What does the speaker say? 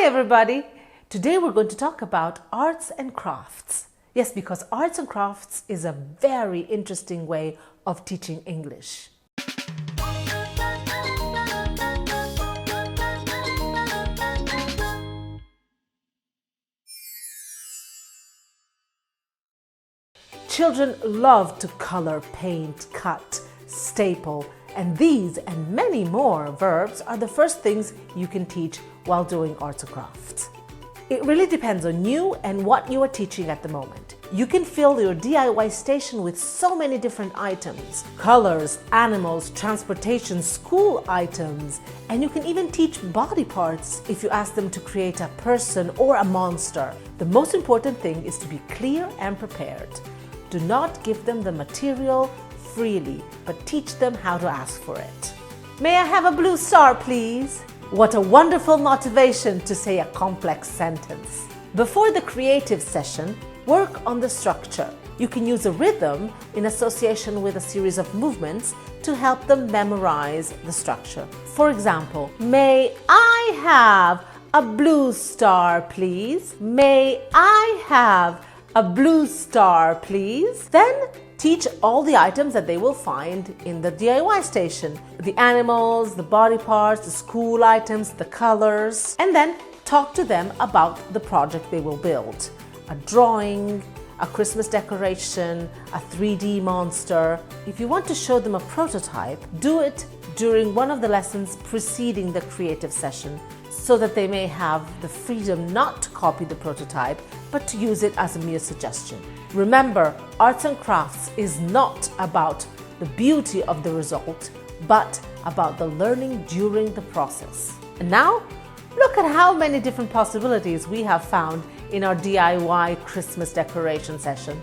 Hi everybody! Today we're going to talk about arts and crafts. Yes, because arts and crafts is a very interesting way of teaching English. Children love to color, paint, cut, staple, and these and many more verbs are the first things you can teach while doing arts and crafts. It really depends on you and what you are teaching at the moment. You can fill your DIY station with so many different items, colors, animals, transportation, school items, and you can even teach body parts if you ask them to create a person or a monster. The most important thing is to be clear and prepared. Do not give them the material freely, but teach them how to ask for it. May I have a blue star, please? What a wonderful motivation to say a complex sentence. Before the creative session, work on the structure. You can use a rhythm in association with a series of movements to help them memorize the structure. For example, may I have a blue star, please? May I have a blue star, please? Then teach all the items that they will find in the DIY station. The animals, the body parts, the school items, the colors, and then talk to them about the project they will build. A drawing, a Christmas decoration, a 3D monster. If you want to show them a prototype, do it during one of the lessons preceding the creative session, so that they may have the freedom not to copy the prototype, but to use it as a mere suggestion. Remember, arts and crafts is not about the beauty of the result, but about the learning during the process. And now, look at how many different possibilities we have found in our DIY Christmas decoration session.